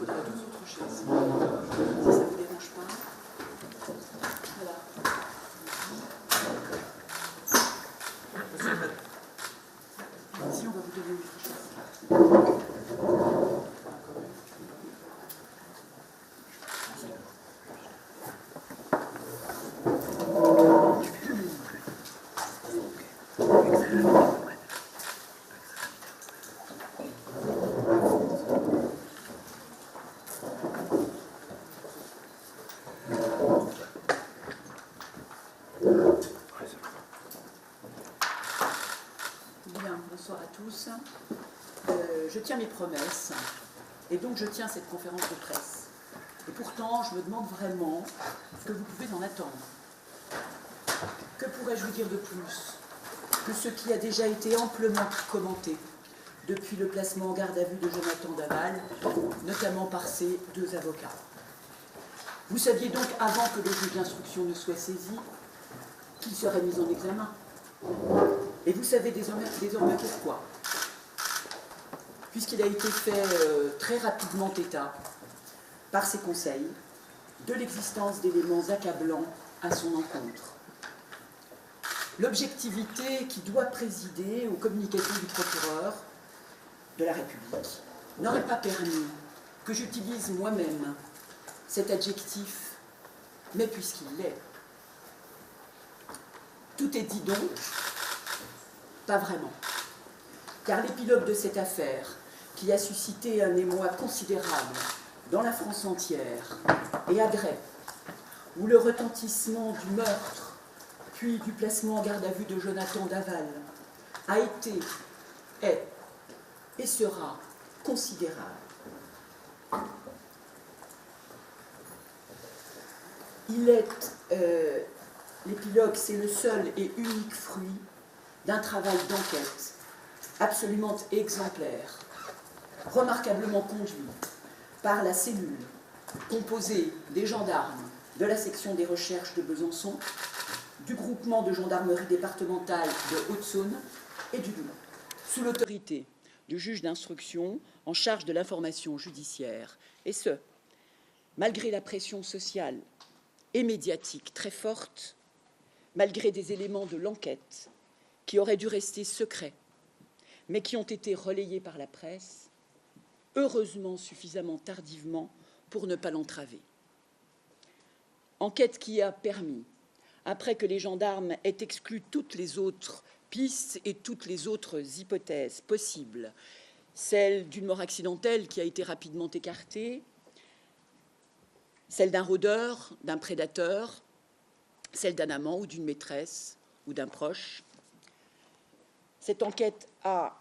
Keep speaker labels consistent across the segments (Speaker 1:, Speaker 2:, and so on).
Speaker 1: faudrait 12 autres chaises. Si ça ne vous dérange pas. Voilà. Si, on va vous donner une autre chaise. Bien, bonsoir à tous. Je tiens mes promesses et donc je tiens cette conférence de presse. Et pourtant, je me demande vraiment ce que vous pouvez en attendre. Que pourrais-je vous dire de plus que ce qui a déjà été amplement commenté depuis le placement en garde à vue de Jonathan Daval, notamment par ses deux avocats. Vous saviez donc, avant que le juge d'instruction ne soit saisi, qu'il serait mis en examen. Et vous savez désormais pourquoi. Puisqu'il a été fait très rapidement état, par ses conseils, de l'existence d'éléments accablants à son encontre. L'objectivité qui doit présider aux communications du procureur de la République n'aurait pas permis que j'utilise moi-même cet adjectif, mais puisqu'il l'est. Tout est dit donc, pas vraiment. Car l'épilogue de cette affaire, qui a suscité un émoi considérable dans la France entière, et à Grès, où le retentissement du meurtre, puis du placement en garde à vue de Jonathan Daval, a été, est et sera considérable. Il est, l'épilogue, c'est le seul et unique fruit d'un travail d'enquête absolument exemplaire, remarquablement conduit par la cellule composée des gendarmes de la section des recherches de Besançon, du groupement de gendarmerie départementale de Haute-Saône et du Doubs, sous l'autorité du juge d'instruction en charge de l'information judiciaire, et ce, malgré la pression sociale et médiatique très forte, malgré des éléments de l'enquête qui auraient dû rester secrets, mais qui ont été relayés par la presse, heureusement suffisamment tardivement pour ne pas l'entraver. Enquête qui a permis, après que les gendarmes aient exclu toutes les autres pistes et toutes les autres hypothèses possibles, celle d'une mort accidentelle qui a été rapidement écartée, celle d'un rôdeur, d'un prédateur, celle d'un amant ou d'une maîtresse ou d'un proche. Cette enquête a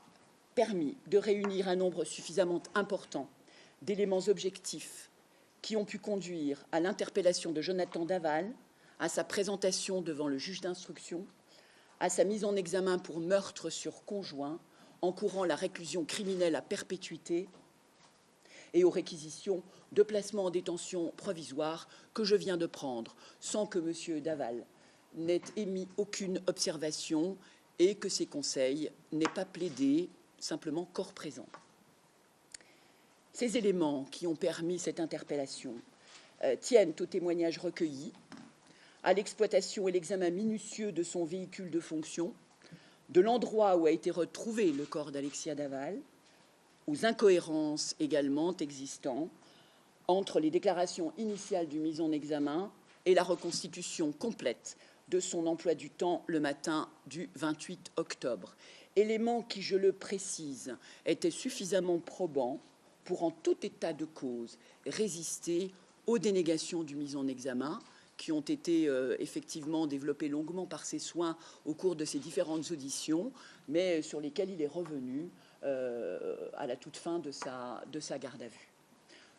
Speaker 1: permis de réunir un nombre suffisamment important d'éléments objectifs qui ont pu conduire à l'interpellation de Jonathan Daval, à sa présentation devant le juge d'instruction, à sa mise en examen pour meurtre sur conjoint, encourant la réclusion criminelle à perpétuité, et aux réquisitions de placement en détention provisoire que je viens de prendre, sans que M. Daval n'ait émis aucune observation et que ses conseils n'aient pas plaidé, simplement corps présent. Ces éléments qui ont permis cette interpellation tiennent aux témoignages recueillis, à l'exploitation et l'examen minutieux de son véhicule de fonction, de l'endroit où a été retrouvé le corps d'Alexia Daval, aux incohérences également existantes entre les déclarations initiales du mis en examen et la reconstitution complète de son emploi du temps le matin du 28 octobre. Éléments qui, je le précise, étaient suffisamment probants pour, en tout état de cause, résister aux dénégations du mis en examen, qui ont été effectivement développées longuement par ses soins au cours de ses différentes auditions, mais sur lesquelles il est revenu à la toute fin de sa garde à vue.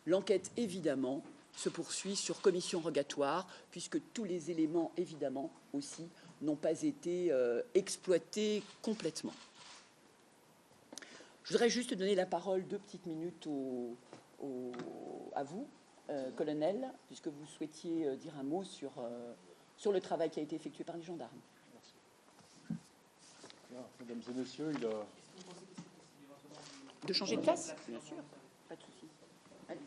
Speaker 1: L'enquête, évidemment, se poursuit sur commission rogatoire, puisque tous les éléments, évidemment, aussi, n'ont pas été exploités complètement. Je voudrais juste donner la parole 2 petites minutes à vous, colonel, puisque vous souhaitiez dire un mot sur le travail qui a été effectué par les gendarmes.
Speaker 2: Merci. Mesdames et messieurs, il a...
Speaker 1: De changer de place ? Bien sûr, pas de souci. Allez-y.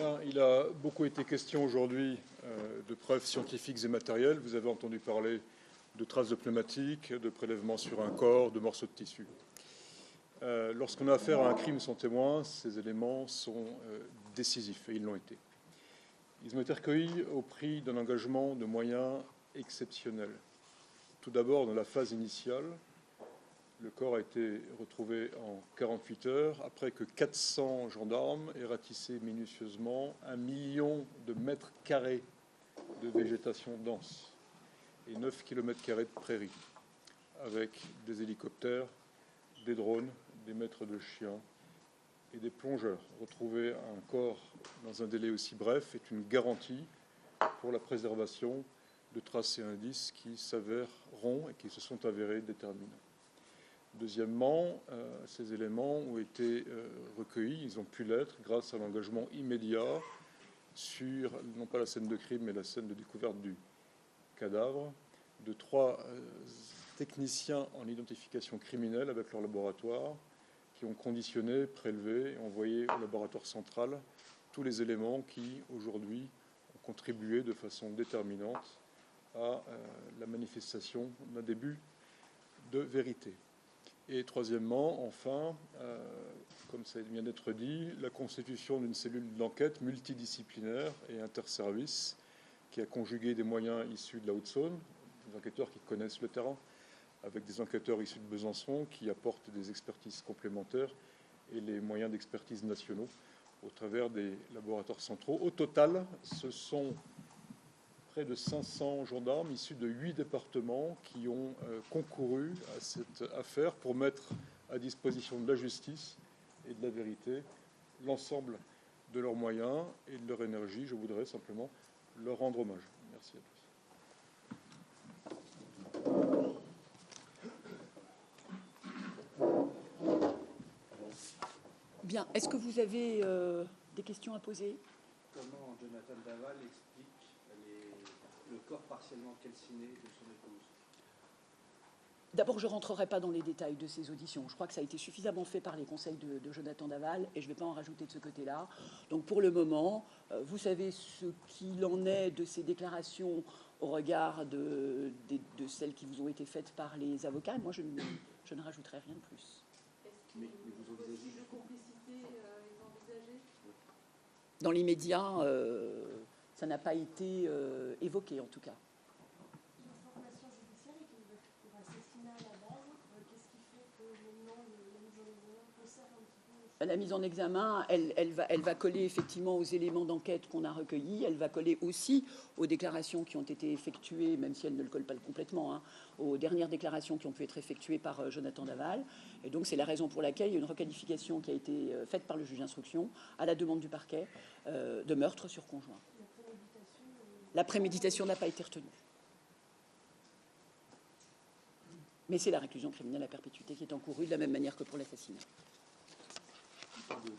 Speaker 2: Bien, il a beaucoup été question aujourd'hui de preuves scientifiques et matérielles. Vous avez entendu parler de traces de pneumatiques, de prélèvements sur un corps, de morceaux de tissu. Lorsqu'on a affaire à un crime sans témoin, ces éléments sont décisifs, et ils l'ont été. Ils ont été recueillis au prix d'un engagement de moyens exceptionnels. Tout d'abord, dans la phase initiale, le corps a été retrouvé en 48 heures, après que 400 gendarmes aient ratissé minutieusement 1 million de mètres carrés de végétation dense et 9 km² de prairies, avec des hélicoptères, des drones, des maîtres de chiens et des plongeurs. Retrouver un corps dans un délai aussi bref est une garantie pour la préservation de traces et indices qui s'avéreront et qui se sont avérés déterminants. Deuxièmement, ces éléments ont été recueillis, ils ont pu l'être grâce à l'engagement immédiat sur, non pas la scène de crime, mais la scène de découverte du cadavre, de 3 techniciens en identification criminelle avec leur laboratoire qui ont conditionné, prélevé et envoyé au laboratoire central tous les éléments qui, aujourd'hui, ont contribué de façon déterminante à la manifestation d'un début de vérité. Et troisièmement, enfin, comme ça vient d'être dit, la constitution d'une cellule d'enquête multidisciplinaire et interservice qui a conjugué des moyens issus de la Haute-Saône, des enquêteurs qui connaissent le terrain, avec des enquêteurs issus de Besançon qui apportent des expertises complémentaires et les moyens d'expertise nationaux au travers des laboratoires centraux. Au total, ce sont près de 500 gendarmes issus de 8 départements qui ont concouru à cette affaire pour mettre à disposition de la justice et de la vérité l'ensemble de leurs moyens et de leur énergie. Je voudrais simplement leur rendre hommage. Merci à tous.
Speaker 1: Bien. Est-ce que vous avez des questions à poser?
Speaker 3: Comment Jonathan Daval explique le corps partiellement calciné de son épouse?
Speaker 1: D'abord, je ne rentrerai pas dans les détails de ces auditions. Je crois que ça a été suffisamment fait par les conseils de Jonathan Daval et je ne vais pas en rajouter de ce côté-là. Donc pour le moment, vous savez ce qu'il en est de ces déclarations au regard de celles qui vous ont été faites par les avocats. Moi, je ne rajouterai rien de plus.
Speaker 3: Mais vous envisagez
Speaker 4: de complicité est envisagée?
Speaker 1: Dans l'immédiat, ça n'a pas été évoqué en tout cas.
Speaker 4: L'information judiciaire est pour assassinat à la base. Qu'est-ce qui fait que maintenant la mise en examen resserre un petit peu?
Speaker 1: La mise en examen, elle va coller effectivement aux éléments d'enquête qu'on a recueillis. Elle va coller aussi aux déclarations qui ont été effectuées, même si elles ne le collent pas complètement, aux dernières déclarations qui ont pu être effectuées par Jonathan Daval. Et donc c'est la raison pour laquelle il y a une requalification qui a été faite par le juge d'instruction à la demande du parquet de meurtre sur conjoint. La préméditation n'a pas été retenue. Mais c'est la réclusion criminelle à perpétuité qui est encourue de la même manière que pour l'assassinat.
Speaker 3: de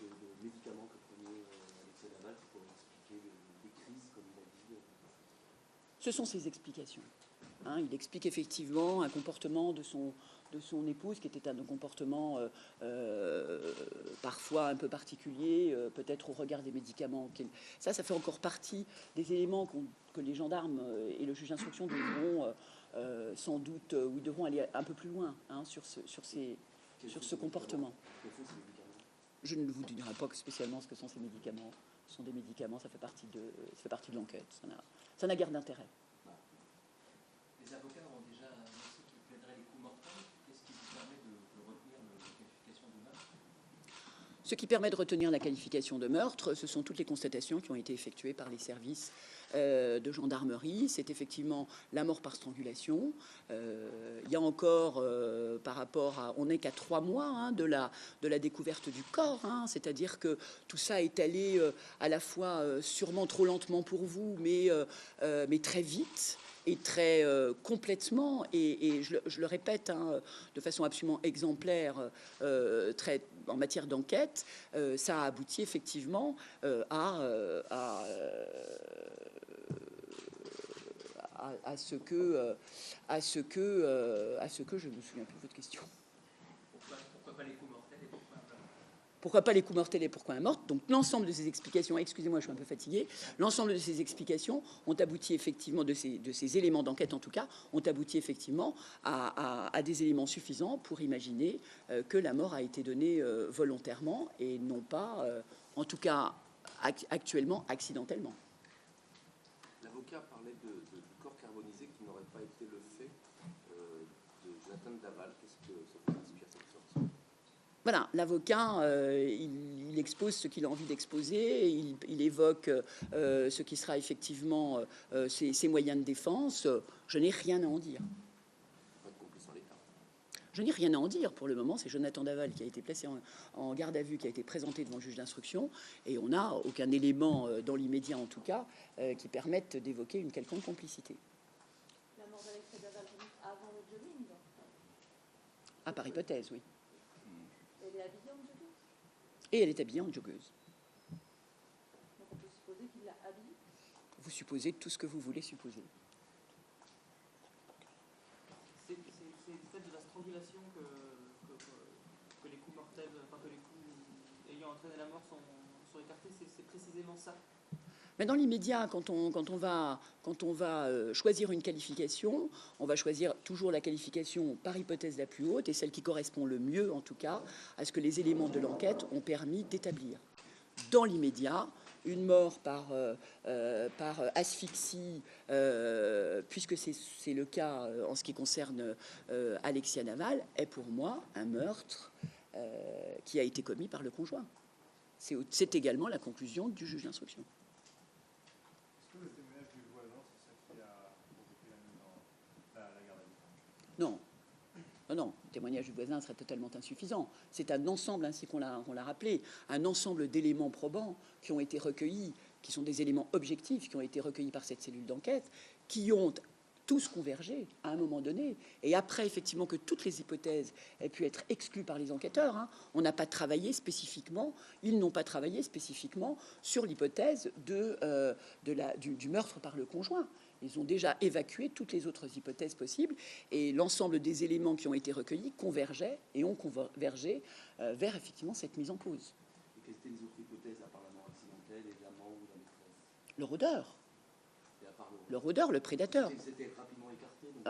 Speaker 3: médicaments que prenait Alexei Daval pour expliquer des crises, comme il a dit.
Speaker 1: Ce sont ses explications. Il explique effectivement un comportement de son épouse qui était un comportement parfois un peu particulier, peut-être au regard des médicaments. Ça fait encore partie des éléments que les gendarmes et le juge d'instruction devront sans doute, ou devront aller un peu plus loin sur ce comportement. Je ne vous dirai pas spécialement ce que sont ces médicaments. Ce sont des médicaments, ça fait partie de l'enquête. Ça n'a guère d'intérêt.
Speaker 5: Les avocats ont déjà annoncé qu'ils plaideraient les coups mortels. Qu'est-ce qui vous permet de retenir la qualification de meurtre?
Speaker 1: Ce qui permet de retenir la qualification de meurtre, ce sont toutes les constatations qui ont été effectuées par les services de gendarmerie. C'est effectivement la mort par strangulation. Il y a encore, par rapport à... On n'est qu'à 3 mois de la découverte du corps. C'est-à-dire que tout ça est allé à la fois sûrement trop lentement pour vous, mais très vite. Et très complètement, et je le répète de façon absolument exemplaire en matière d'enquête, ça a abouti effectivement à ce que je ne me souviens plus de votre question.
Speaker 5: Pourquoi pas les coups mortels et pourquoi pas?
Speaker 1: Pourquoi pas les coups mortels et pourquoi un meurtre? Donc l'ensemble de ces explications, excusez-moi, je suis un peu fatiguée, l'ensemble de ces explications ont abouti effectivement, de ces éléments d'enquête en tout cas, ont abouti effectivement à des éléments suffisants pour imaginer que la mort a été donnée volontairement et non pas, en tout cas actuellement, accidentellement.
Speaker 3: L'avocat parlait du corps carbonisé qui n'aurait pas été le fait de Jonathan Daval. Qu'est-ce que ça vous inspire, cette sorte?
Speaker 1: Voilà, l'avocat, il expose ce qu'il a envie d'exposer, il évoque ce qui sera effectivement ses moyens de défense. Je n'ai rien à en dire.
Speaker 3: Pas de complice en l'état.
Speaker 1: Je n'ai rien à en dire. Pour le moment, c'est Jonathan Daval qui a été placé en garde à vue, qui a été présenté devant le juge d'instruction, et on n'a aucun élément, dans l'immédiat en tout cas, qui permette d'évoquer une quelconque complicité.
Speaker 4: La mort d'Alexei Daval remonte avant le jogging, donc.
Speaker 1: Ah, par hypothèse, oui.
Speaker 4: Elle est habillée en jogging.
Speaker 1: Et elle est habillée en joggeuse.
Speaker 4: Donc on peut supposer qu'il l'a habillée.
Speaker 1: Vous supposez tout ce que vous voulez supposer.
Speaker 6: C'est celle de la strangulation que les coups mortels, enfin que les coups ayant entraîné la mort sont écartés. C'est précisément ça.
Speaker 1: Mais dans l'immédiat, quand on va choisir une qualification, on va choisir toujours la qualification par hypothèse la plus haute et celle qui correspond le mieux, en tout cas, à ce que les éléments de l'enquête ont permis d'établir. Dans l'immédiat, une mort par asphyxie, puisque c'est le cas en ce qui concerne Alexia Daval, est pour moi un meurtre qui a été commis par le conjoint. C'est également la conclusion du juge d'instruction.
Speaker 7: Est-ce que le témoignage du voisin, c'est ça qui a provoqué la mise en la garde à vue?
Speaker 1: Non. Non, le témoignage du voisin serait totalement insuffisant. C'est un ensemble, ainsi qu'on l'a rappelé, un ensemble d'éléments probants qui ont été recueillis, qui sont des éléments objectifs, qui ont été recueillis par cette cellule d'enquête, qui ont tous convergé à un moment donné. Et après, effectivement, que toutes les hypothèses aient pu être exclues par les enquêteurs, hein, on n'a pas travaillé spécifiquement, ils n'ont pas travaillé spécifiquement sur l'hypothèse du meurtre par le conjoint. Ils ont déjà évacué toutes les autres hypothèses possibles et l'ensemble des éléments qui ont été recueillis convergeaient et ont convergé vers effectivement cette mise en cause.
Speaker 3: Et quelles étaient les autres hypothèses à part la mort accidentelle et l'amant ou la maîtresse?
Speaker 1: Le rôdeur.
Speaker 3: Et à part
Speaker 1: Le rôdeur, le prédateur.
Speaker 3: C'était rapidement écarté. Donc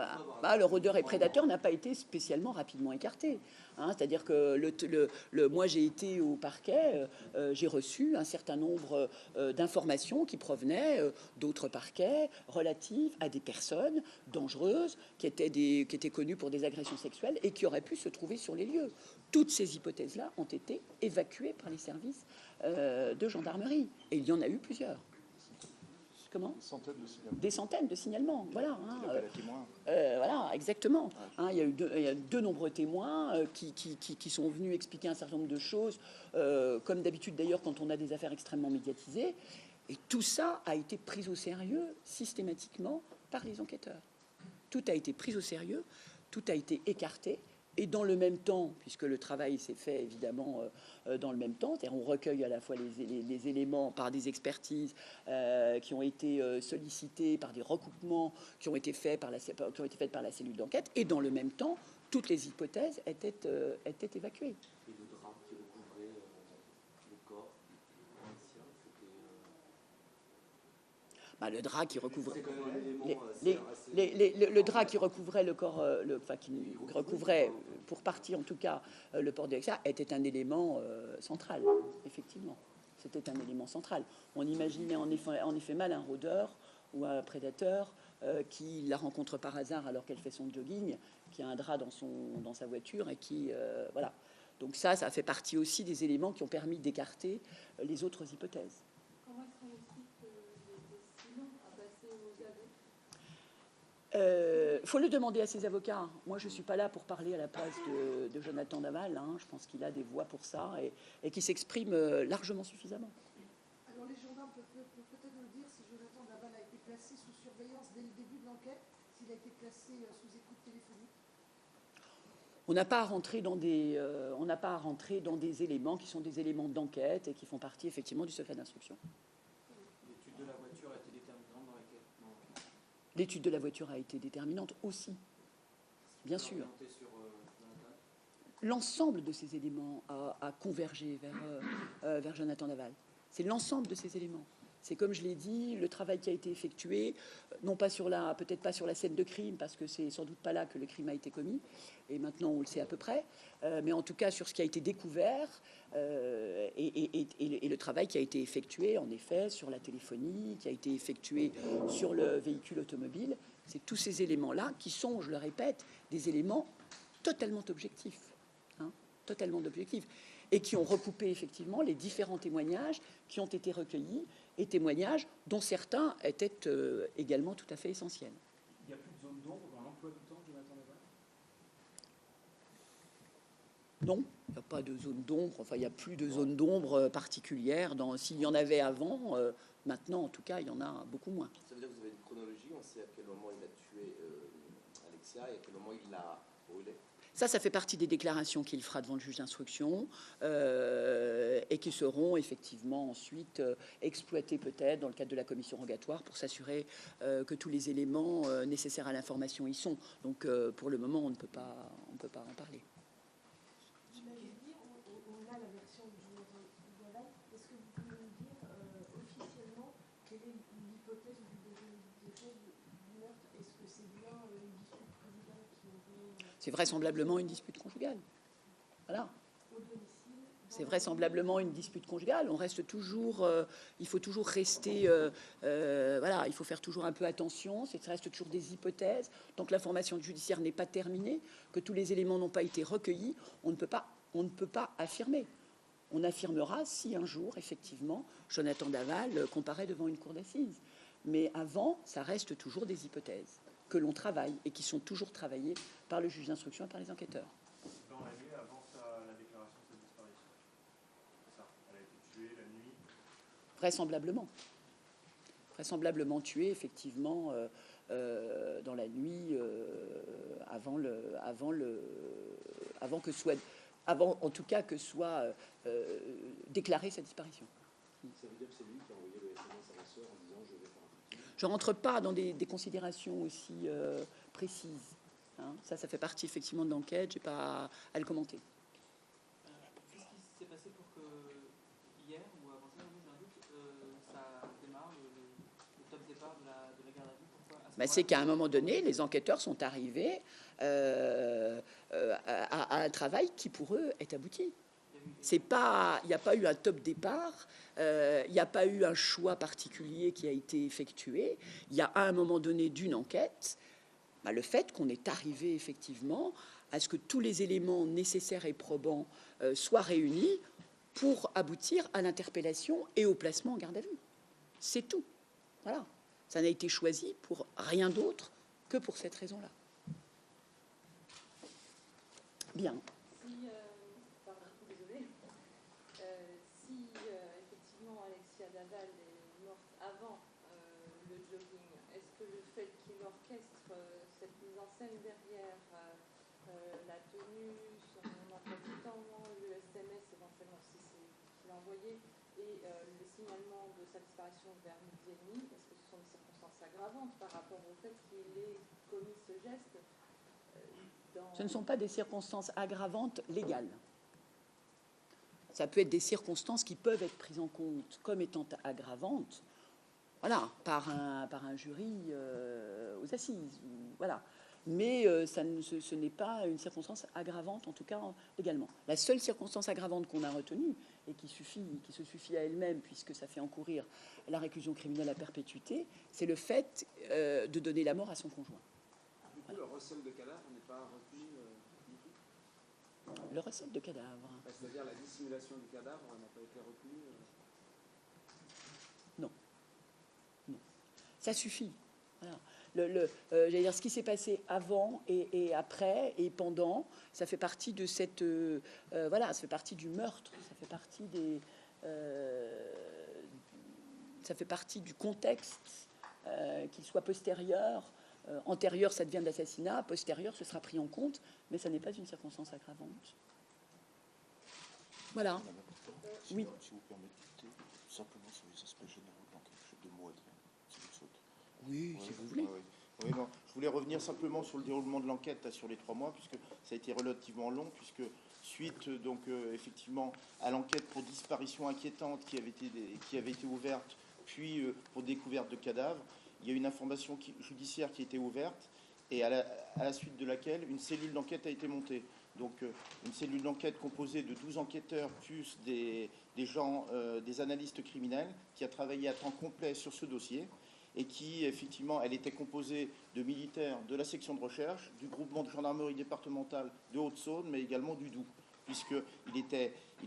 Speaker 1: Le rôdeur et prédateur n'a pas été spécialement rapidement écarté. Hein, c'est-à-dire que moi, j'ai été au parquet, j'ai reçu un certain nombre d'informations qui provenaient d'autres parquets relatives à des personnes dangereuses qui étaient connues pour des agressions sexuelles et qui auraient pu se trouver sur les lieux. Toutes ces hypothèses-là ont été évacuées par les services de gendarmerie. Et il y en a eu plusieurs. Comment ? Des centaines de signalements. Voilà. Voilà, exactement. Hein, il y a eu de nombreux témoins qui sont venus expliquer un certain nombre de choses, comme d'habitude d'ailleurs quand on a des affaires extrêmement médiatisées. Et tout ça a été pris au sérieux systématiquement par les enquêteurs. Tout a été pris au sérieux, tout a été écarté. Et dans le même temps, puisque le travail s'est fait évidemment dans le même temps, c'est-à-dire on recueille à la fois les éléments par des expertises qui ont été sollicitées, par des recoupements qui ont été faits par la cellule d'enquête, et dans le même temps, toutes les hypothèses étaient évacuées.
Speaker 3: Et le drap qui recouvrait le corps ancien, c'était...
Speaker 1: Le drap qui recouvrait...
Speaker 3: C'est quand même un élément
Speaker 1: le drap qui recouvrait le corps, qui recouvrait pour partie en tout cas le port de Alexia était un élément central, effectivement. C'était un élément central. On imaginait en effet mal un rôdeur ou un prédateur qui la rencontre par hasard alors qu'elle fait son jogging, qui a un drap dans sa voiture et qui... voilà. Donc ça fait partie aussi des éléments qui ont permis d'écarter les autres hypothèses.
Speaker 4: Comment est-ce qu'on explique que des silences à passer aux aveux?
Speaker 1: Il faut le demander à ses avocats. Moi, je ne suis pas là pour parler à la place de Jonathan Daval. Hein. Je pense qu'il a des voix pour ça et qu'il s'exprime largement suffisamment.
Speaker 4: Alors, les gendarmes peuvent peut-être nous dire si Jonathan Daval a été placé sous surveillance dès le début de l'enquête, s'il a été placé sous écoute téléphonique.
Speaker 1: On n'a pas à rentrer dans des éléments qui sont des éléments d'enquête et qui font partie effectivement du secret d'instruction.
Speaker 6: L'étude de la voiture a été déterminante dans l'enquête.
Speaker 1: L'étude de la voiture a été déterminante aussi, bien sûr.
Speaker 6: Sur, Jonathan.
Speaker 1: l'ensemble de ces éléments a convergé vers Jonathan Daval. C'est l'ensemble de ces éléments. C'est comme je l'ai dit, le travail qui a été effectué, non pas peut-être pas sur la scène de crime, parce que c'est sans doute pas là que le crime a été commis, et maintenant on le sait à peu près, mais en tout cas sur ce qui a été découvert et le travail qui a été effectué, en effet, sur la téléphonie, qui a été effectué sur le véhicule automobile. C'est tous ces éléments-là qui sont, je le répète, des éléments totalement objectifs, totalement objectifs, et qui ont recoupé effectivement les différents témoignages qui ont été recueillis, et témoignages dont certains étaient également tout à fait essentiels.
Speaker 7: Il n'y a plus de zone d'ombre dans l'emploi du temps de Jonathan Daval?
Speaker 1: Non, il n'y a pas de zone d'ombre, enfin il n'y a plus de zone d'ombre particulière. S'il y en avait avant, maintenant en tout cas il y en a beaucoup moins.
Speaker 3: Ça veut dire que vous avez une chronologie, on sait à quel moment il a tué Alexia et à quel moment il l'a brûlée?
Speaker 1: Ça fait partie des déclarations qu'il fera devant le juge d'instruction et qui seront effectivement ensuite exploitées peut-être dans le cadre de la commission rogatoire pour s'assurer que tous les éléments nécessaires à l'information y sont. Donc pour le moment, on ne peut pas en parler.
Speaker 4: Vous l'avez dit, on a la version de Jonathan Daval. Est-ce que vous pouvez nous dire officiellement quelle est l'hypothèse du décès du meurtre? Est-ce que c'est bien une dispute conjugale qui aurait...
Speaker 1: C'est vraisemblablement une dispute conjugale. Voilà. C'est vraisemblablement une dispute conjugale. On reste toujours, il faut toujours rester, voilà, il faut faire toujours un peu attention. Ça reste toujours des hypothèses. Tant que l'information judiciaire n'est pas terminée, que tous les éléments n'ont pas été recueillis, on ne peut pas affirmer. On affirmera si un jour, effectivement, Jonathan Daval comparaît devant une cour d'assises. Mais avant, ça reste toujours des hypothèses que l'on travaille et qui sont toujours travaillées par le juge d'instruction et par les enquêteurs.
Speaker 7: Dans la nuit avant la déclaration de sa disparition. C'est ça. Elle a été tuée la nuit.
Speaker 1: Vraisemblablement tuée, effectivement, dans la nuit avant en tout cas que soit déclarée sa disparition.
Speaker 3: Ça veut dire que c'est lui qui a envoyé le SMS à la sœur en disant je vais faire un truc.
Speaker 1: Je ne rentre pas dans des considérations aussi précises. Ça fait partie effectivement de l'enquête, je n'ai pas à le commenter.
Speaker 6: Qu'est-ce qui s'est passé pour que hier ou avant-hier, j'ai un doute, ça démarre, le top départ de la garde à vue? Pourquoi
Speaker 1: C'est qu'à un moment donné, les enquêteurs sont arrivés à un travail qui pour eux est abouti. Il n'y a pas eu un top départ, il n'y a pas eu un choix particulier qui a été effectué. Il y a à un moment donné d'une enquête, le fait qu'on est arrivé effectivement à ce que tous les éléments nécessaires et probants soient réunis pour aboutir à l'interpellation et au placement en garde à vue. C'est tout. Voilà. Ça n'a été choisi pour rien d'autre que pour cette raison-là. Bien.
Speaker 8: Si effectivement Alexia Daval est morte avant le jogging, est-ce que le fait qu'il orchestre cette mise en scène derrière la tenue, son emploi du temps, le SMS éventuellement si c'est qu'il a envoyé, et le signalement de sa disparition vers midi et demi, est-ce que ce sont des circonstances aggravantes par rapport au fait qu'il ait commis ce geste
Speaker 1: Ce ne sont pas des circonstances aggravantes légales. Ça peut être des circonstances qui peuvent être prises en compte comme étant aggravantes, voilà, par un jury aux assises, voilà. Mais ce n'est pas une circonstance aggravante, en tout cas légalement. La seule circonstance aggravante qu'on a retenue et qui se suffit à elle-même, puisque ça fait encourir la réclusion criminelle à perpétuité, c'est le fait de donner la mort à son conjoint.
Speaker 3: Du coup, le recel de cadavre n'est pas retenu du tout?
Speaker 1: Le recel de cadavre.
Speaker 3: C'est-à-dire la dissimulation du cadavre n'a pas été retenue?
Speaker 1: Non. Ça suffit. Voilà. J'allais dire, ce qui s'est passé avant et après et pendant, ça fait partie de cette voilà, ça fait partie du meurtre, ça fait partie du contexte, qu'il soit postérieur, antérieur, ça devient de l'assassinat, postérieur, ce sera pris en compte, mais ça n'est pas une circonstance aggravante. Voilà. Oui.
Speaker 9: Si vous permettez, simplement sur les aspects généraux de l'enquête, j'ai 2 mots à dire, si vous le souhaitez.
Speaker 1: Oui, si vous voulez.
Speaker 9: Oui, non. Je voulais revenir simplement sur le déroulement de l'enquête là, sur les 3 mois, puisque ça a été relativement long, puisque suite donc effectivement à l'enquête pour disparition inquiétante qui avait été ouverte, puis pour découverte de cadavres, il y a une information judiciaire qui a été ouverte, et à la suite de laquelle une cellule d'enquête a été montée. Donc une cellule d'enquête composée de 12 enquêteurs plus des gens, des analystes criminels, qui a travaillé à temps complet sur ce dossier, et qui, effectivement, elle était composée de militaires de la section de recherche, du groupement de gendarmerie départementale de Haute-Saône, mais également du Doubs, puisqu'il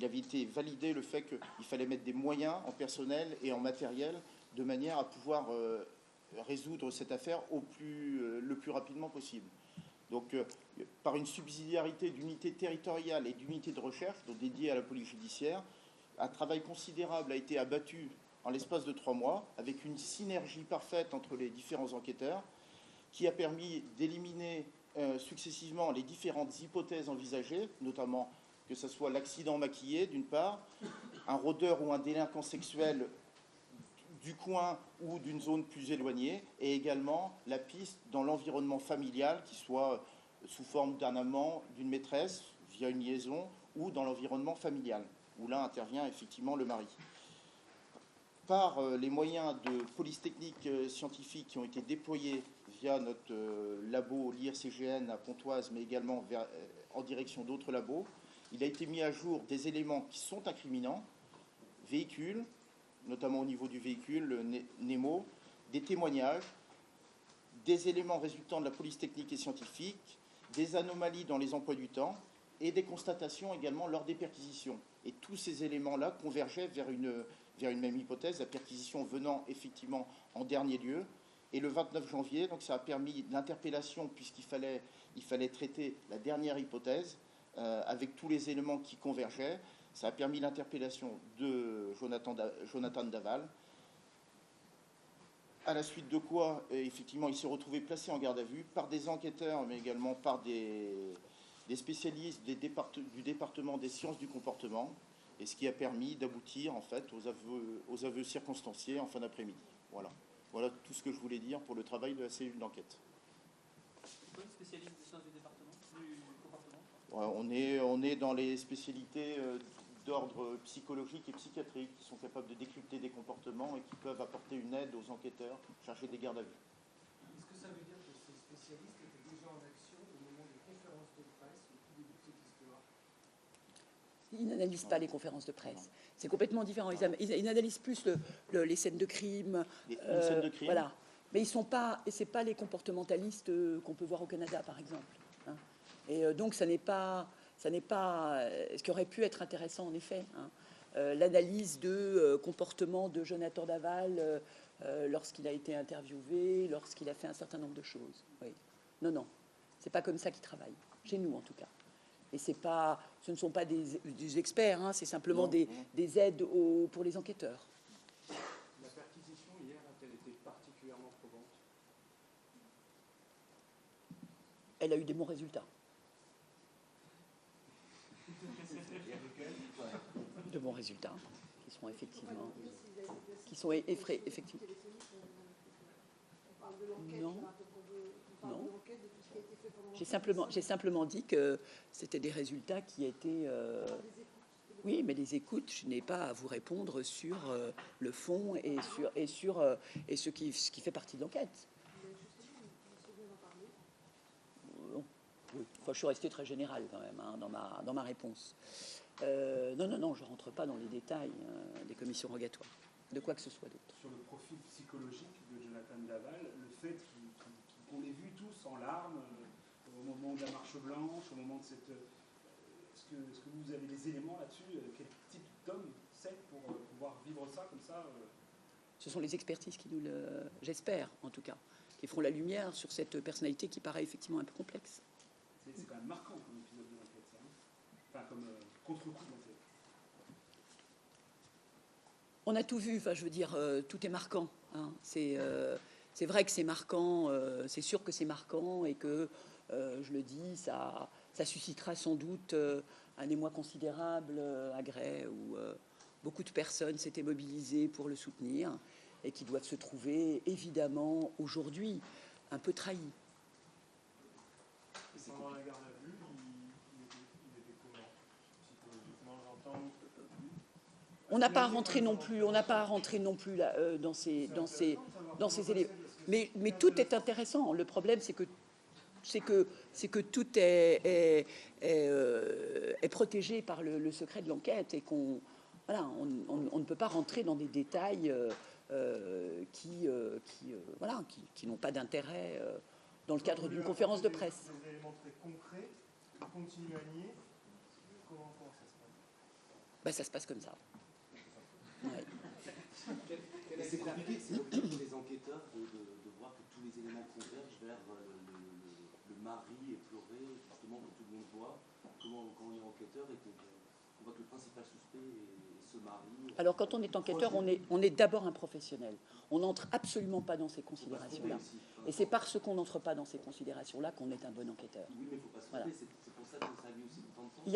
Speaker 9: avait été validé le fait qu'il fallait mettre des moyens en personnel et en matériel de manière à pouvoir résoudre cette affaire le plus rapidement possible. Donc, par une subsidiarité d'unités territoriales et d'unités de recherche, donc dédiées à la police judiciaire, un travail considérable a été abattu en l'espace de 3 mois, avec une synergie parfaite entre les différents enquêteurs, qui a permis d'éliminer successivement les différentes hypothèses envisagées, notamment que ce soit l'accident maquillé, d'une part, un rôdeur ou un délinquant sexuel du coin ou d'une zone plus éloignée, et également la piste dans l'environnement familial, qui soit sous forme d'un amant, d'une maîtresse, via une liaison, ou dans l'environnement familial, où là intervient effectivement le mari. Par les moyens de police technique scientifique qui ont été déployés via notre labo l'IRCGN à Pontoise, mais également en direction d'autres labos, il a été mis à jour des éléments qui sont incriminants, véhicules, notamment au niveau du véhicule, Nemo, des témoignages, des éléments résultant de la police technique et scientifique, des anomalies dans les emplois du temps et des constatations également lors des perquisitions. Et tous ces éléments-là convergeaient vers une même hypothèse, la perquisition venant effectivement en dernier lieu. Et le 29 janvier, donc ça a permis l'interpellation, puisqu'il fallait traiter la dernière hypothèse, avec tous les éléments qui convergeaient. Ça a permis l'interpellation de Jonathan Daval, à la suite de quoi, effectivement, il s'est retrouvé placé en garde à vue par des enquêteurs, mais également par des spécialistes du département des sciences du comportement, et ce qui a permis d'aboutir en fait aux aveux circonstanciés en fin d'après-midi. Voilà tout ce que je voulais dire pour le travail de la cellule d'enquête.
Speaker 6: Pourquoi les spécialistes des sciences du département, du comportement?
Speaker 9: On est dans les spécialités d'ordre psychologique et psychiatrique, qui sont capables de décrypter des comportements et qui peuvent apporter une aide aux enquêteurs chargés des gardes à vue.
Speaker 7: Est-ce que ça veut dire que ces spécialistes étaient déjà en action au moment des conférences de presse au tout début de cette histoire?
Speaker 1: Ils n'analysent pas les conférences de presse. C'est complètement différent. Ils analysent plus les scènes de crime.
Speaker 9: Les scènes de crime.
Speaker 1: Voilà. Mais ils sont pas, et c'est pas les comportementalistes qu'on peut voir au Canada, par exemple. Hein. Et donc, ça n'est pas ce qui aurait pu être intéressant, en effet. Hein. L'analyse de comportement de Jonathan Daval lorsqu'il a été interviewé, lorsqu'il a fait un certain nombre de choses. Oui. Non, c'est pas comme ça qu'ils travaillent. Chez nous, en tout cas. Et ce ne sont pas des experts, hein, c'est simplement des aides pour les enquêteurs.
Speaker 7: La perquisition hier a-t-elle été particulièrement probante?
Speaker 1: Elle a eu des bons résultats. De bons résultats, qui sont effectivement... qui sont effectivement... Non. J'ai simplement dit que c'était des résultats qui étaient... Oui, mais les écoutes, je n'ai pas à vous répondre sur le fond et sur ce qui fait partie de l'enquête. Oui. Enfin, je suis resté très général quand même hein, dans ma réponse. Non, je ne rentre pas dans les détails des commissions rogatoires, de quoi que ce soit d'autre.
Speaker 7: Sur le profil psychologique de Jonathan Daval, le fait qu'on l'ait vu tous en larmes au moment de la marche blanche, au moment de cette... Est-ce que vous avez des éléments là-dessus? Quel type d'homme c'est pour pouvoir vivre ça comme ça
Speaker 1: Ce sont les expertises qui nous le... J'espère, en tout cas, qui feront la lumière sur cette personnalité qui paraît effectivement un peu complexe.
Speaker 7: C'est quand même marquant comme épisode de l'enquête, ça. Enfin, comme contre-coup de l'enquête.
Speaker 1: On a tout vu, enfin, je veux dire, tout est marquant. Hein. C'est vrai que c'est marquant, c'est sûr que c'est marquant et que, je le dis, ça suscitera sans doute un émoi considérable à Gray où beaucoup de personnes s'étaient mobilisées pour le soutenir et qui doivent se trouver évidemment aujourd'hui un peu trahi.
Speaker 10: Pendant la garde à vue, il était comment psychologiquement, j'entends.
Speaker 1: On n'a pas à rentrer non plus, là, dans ces éléments. Mais tout est intéressant. Le problème, c'est que tout est protégé par le secret de l'enquête et qu'on ne peut pas rentrer dans des détails qui n'ont pas d'intérêt dans le cadre d'une conférence de presse.
Speaker 10: Des éléments très concrets, continuent à nier. Comment ça se passe?
Speaker 1: Ça se passe comme ça. Ouais.
Speaker 3: C'est compliqué pour les enquêteurs de voir que tous les éléments convergent vers le mari éploré, justement, que tout le monde voit. Comment, quand on est enquêteur et qu'on voit que le principal suspect est ce mari.
Speaker 1: Alors, quand on est enquêteur, on est d'abord un professionnel. On n'entre absolument pas dans ces considérations-là. Et c'est parce qu'on n'entre pas dans ces considérations-là qu'on est un bon enquêteur.
Speaker 3: Oui, mais il ne faut pas se tromper. Voilà. C'est pour ça que ça a mis aussi tant de temps.
Speaker 1: Il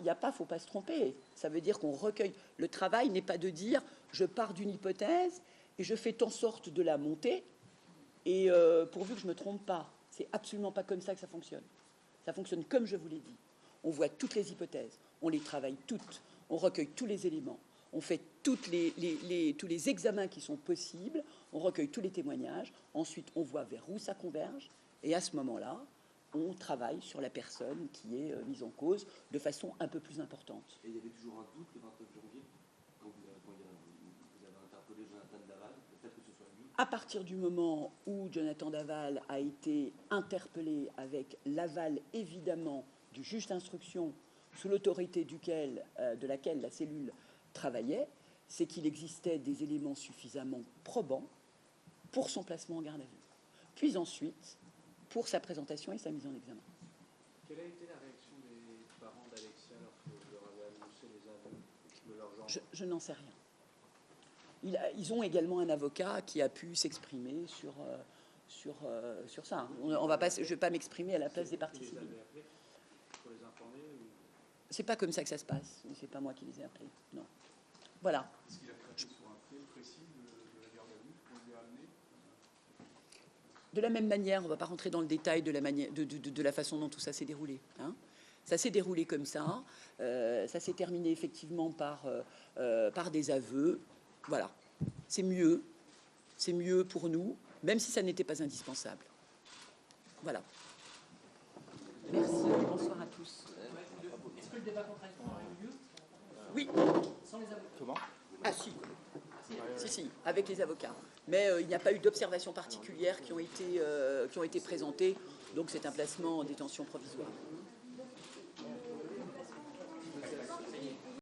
Speaker 1: n'y a pas, faut pas se tromper. Ça veut dire qu'on recueille. Le travail n'est pas de dire je pars d'une hypothèse et je fais en sorte de la monter et pourvu que je ne me trompe pas. C'est absolument pas comme ça que ça fonctionne. Ça fonctionne comme je vous l'ai dit. On voit toutes les hypothèses, on les travaille toutes, on recueille tous les éléments, on fait tous les examens qui sont possibles, on recueille tous les témoignages, ensuite on voit vers où ça converge et à ce moment-là, on travaille sur la personne qui est mise en cause de façon un peu plus importante.
Speaker 3: Et il y avait toujours un doute le 29 janvier, quand vous avez interpellé Jonathan Daval, le fait que ce soit lui.
Speaker 1: À partir du moment où Jonathan Daval a été interpellé avec l'aval évidemment du juge d'instruction sous l'autorité de laquelle la cellule travaillait, c'est qu'il existait des éléments suffisamment probants pour son placement en garde à vue. Puis ensuite, pour sa présentation et sa mise en examen.
Speaker 10: Quelle a été la réaction des parents d'Alexia lorsque vous leur avez annoncé les aveux de leur genre?
Speaker 1: Je n'en sais rien. Ils ont également un avocat qui a pu s'exprimer sur ça. Je ne vais pas m'exprimer à la place des parties civiles.
Speaker 10: Pour les informer ou...
Speaker 1: C'est pas comme ça que ça se passe. C'est pas moi qui les ai appelés. Non. Voilà.
Speaker 10: Est-ce qu'il a traité sur un fait précis de la garde à vue qu'on lui a amené?
Speaker 1: De la même manière, on ne va pas rentrer dans le détail de la façon dont tout ça s'est déroulé. Hein. Ça s'est déroulé comme ça. Ça s'est terminé effectivement par des aveux. Voilà. C'est mieux pour nous, même si ça n'était pas indispensable. Voilà. Merci. Bonsoir à tous.
Speaker 5: Est-ce que le débat contradictoire aurait eu lieu?
Speaker 1: Oui.
Speaker 5: Sans les avocats?
Speaker 9: Comment?
Speaker 1: Ah si. Si, avec les avocats. Mais il n'y a pas eu d'observations particulières qui ont été présentées. Donc c'est un placement en détention provisoire.